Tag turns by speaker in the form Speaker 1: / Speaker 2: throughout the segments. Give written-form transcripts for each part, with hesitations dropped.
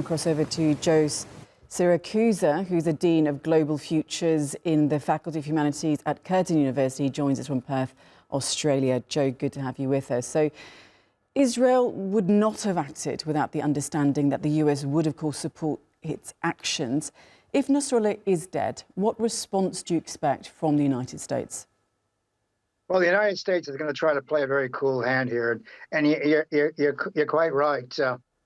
Speaker 1: now cross over to Joe Siracusa, who's the Dean of Global Futures in the Faculty of Humanities at Curtin University. He joins us from Perth, Australia. Joe, good to have you with us. So Israel would not have acted without the understanding that the US would, of course, support its actions. If Nasrallah is dead, what response do you expect from the United States?
Speaker 2: Well, the United States is going to try to play a very cool hand here, and you're quite right.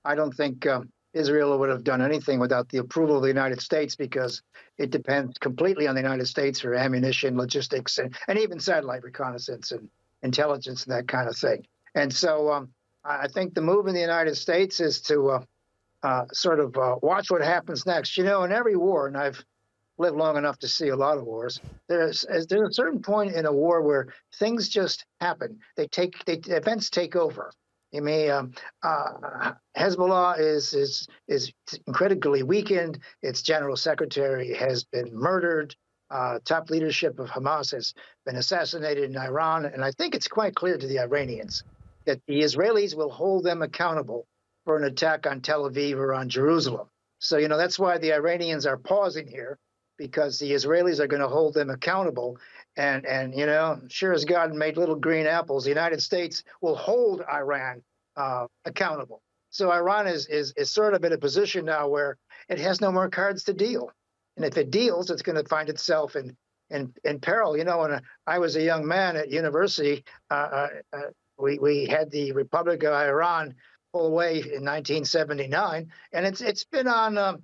Speaker 2: I don't think Israel would have done anything without the approval of the United States, because it depends completely on the United States for ammunition, logistics, and even satellite reconnaissance and intelligence and that kind of thing. And so I think the move in the United States is to sort of watch what happens next. You know, in every war, and I've lived long enough to see a lot of wars, there's a certain point in a war where things just happen. Events take over. You mean, Hezbollah is incredibly weakened. Its general secretary has been murdered. Top leadership of Hamas has been assassinated in Iran. And I think it's quite clear to the Iranians that the Israelis will hold them accountable for an attack on Tel Aviv or on Jerusalem. So, you know, that's why the Iranians are pausing here, because the Israelis are going to hold them accountable. And you know, sure as God made little green apples, the United States will hold Iran accountable. So Iran is sort of in a position now where it has no more cards to deal. And if it deals, it's going to find itself in peril. You know, when I was a young man at university, we had the Republic of Iran pull away in 1979, and it's been on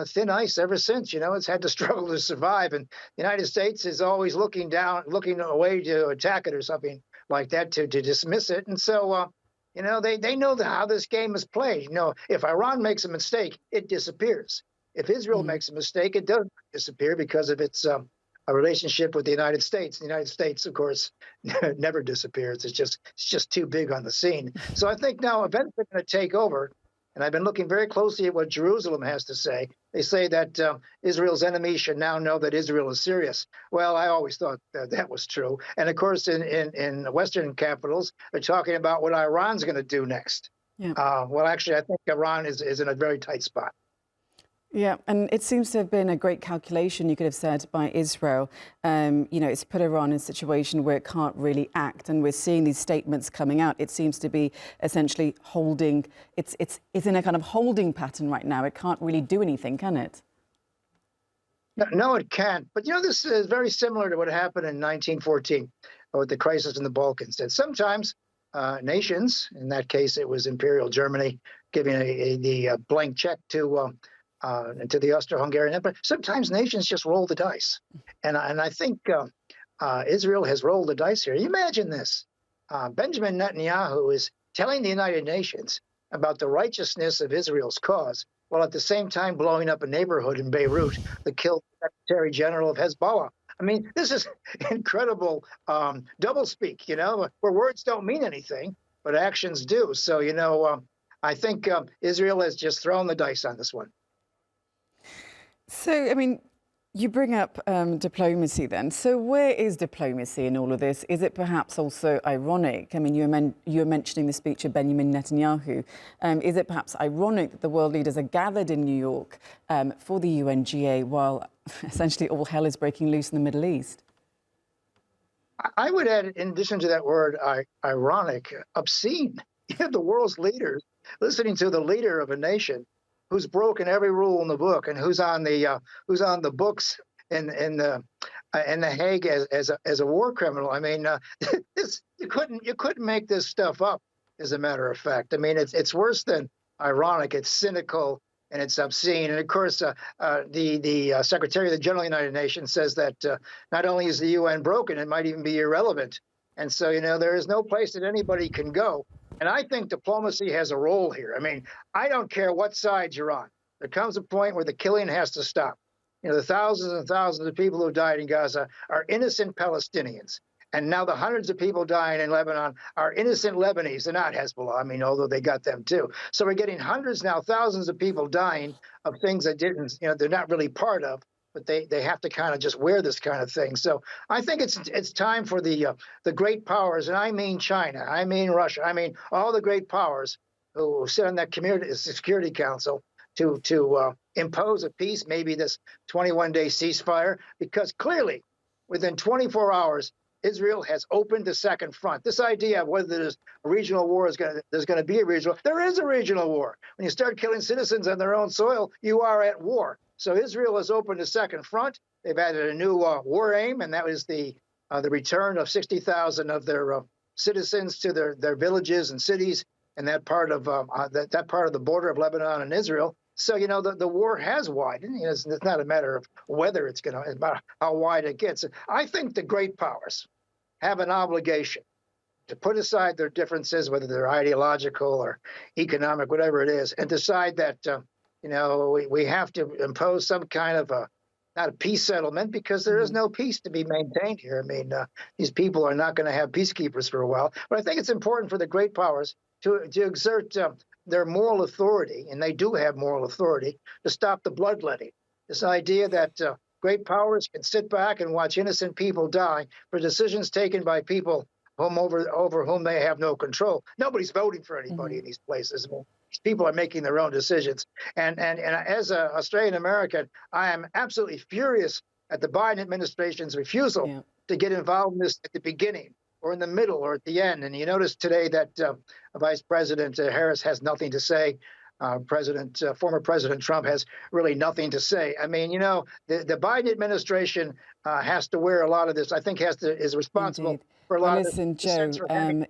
Speaker 2: thin ice ever since. You know, it's had to struggle to survive, and the United States is always looking away to attack it or something like that, to dismiss it. And so, you know, they know how this game is played. You know, if Iran makes a mistake, it disappears. If Israel makes a mistake, it doesn't disappear because of its a relationship with the United States. The United States, of course, never disappears. It's just too big on the scene. So I think now events are going to take over. And I've been looking very closely at what Jerusalem has to say. They say that Israel's enemies should now know that Israel is serious. Well, I always thought that was true. And of course, in Western capitals, they're talking about what Iran's going to do next. Yeah. Well, actually, I think Iran is in a very tight spot.
Speaker 1: Yeah, and it seems to have been a great calculation, you could have said, by Israel. You know, it's put Iran in a situation where it can't really act, and we're seeing these statements coming out. It seems to be essentially holding. It's in a kind of holding pattern right now. It can't really do anything, can it?
Speaker 2: No, it can't. But you know, this is very similar to what happened in 1914 with the crisis in the Balkans. That sometimes nations, in that case, it was Imperial Germany, giving the blank check to the Austro-Hungarian Empire. Sometimes nations just roll the dice. And I think Israel has rolled the dice here. You imagine this. Benjamin Netanyahu is telling the United Nations about the righteousness of Israel's cause, while at the same time blowing up a neighborhood in Beirut that killed the Secretary General of Hezbollah. I mean, this is incredible doublespeak, you know, where words don't mean anything, but actions do. So, you know, I think Israel has just thrown the dice on this one.
Speaker 1: So, I mean, you bring up diplomacy then. So where is diplomacy in all of this? Is it perhaps also ironic? I mean, you were mentioning the speech of Benjamin Netanyahu. Is it perhaps ironic that the world leaders are gathered in New York for the UNGA while essentially all hell is breaking loose in the Middle East?
Speaker 2: I would add, in addition to that word, ironic, obscene. You have the world's leaders listening to the leader of a nation who's broken every rule in the book, and who's on the books in the Hague as a war criminal. I mean, you couldn't make this stuff up. As a matter of fact, I mean, it's worse than ironic. It's cynical and it's obscene. And of course, the Secretary of the General United Nations says that not only is the UN broken, it might even be irrelevant. And so, you know, there is no place that anybody can go. And I think diplomacy has a role here. I mean, I don't care what side you're on. There comes a point where the killing has to stop. You know, the thousands and thousands of people who died in Gaza are innocent Palestinians. And now the hundreds of people dying in Lebanon are innocent Lebanese. They're not Hezbollah. I mean, although they got them too. So we're getting hundreds now, thousands of people dying of things that didn't, you know, they're not really part of. But they have to kind of just wear this kind of thing. So I think it's time for the great powers, and I mean China, I mean Russia, I mean all the great powers who sit on that Security Council, to impose a peace, maybe this 21-day ceasefire, because clearly within 24 hours, Israel has opened the second front. This idea of whether there's a regional war there's going to be a regional, there is a regional war. When you start killing citizens on their own soil, you are at war. So Israel has opened a second front. They've added a new war aim, and that was the return of 60,000 of their citizens to their villages and cities in that part of that part of the border of Lebanon and Israel. So, you know, the war has widened. You know, it's not a matter of whether it's about how wide it gets. I think the great powers have an obligation to put aside their differences, whether they're ideological or economic, whatever it is, and decide that, you know, we have to impose some kind of not a peace settlement, because there is no peace to be maintained here. I mean, these people are not going to have peacekeepers for a while. But I think it's important for the great powers to exert their moral authority, and they do have moral authority, to stop the bloodletting. This idea that great powers can sit back and watch innocent people die for decisions taken by people over whom they have no control. Nobody's voting for anybody in these places. I mean, these people are making their own decisions. And as an Australian American, I am absolutely furious at the Biden administration's refusal to get involved in this at the beginning, or in the middle, or at the end. And you notice today that Vice President Harris has nothing to say. Former President Trump has really nothing to say. I mean, you know, the Biden administration has to wear a lot of this. I think is responsible for a lot of this.
Speaker 1: Listen, Joe,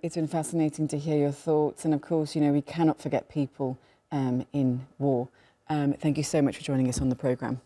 Speaker 1: it's been fascinating to hear your thoughts. And of course, you know, we cannot forget people in war. Thank you so much for joining us on the programme.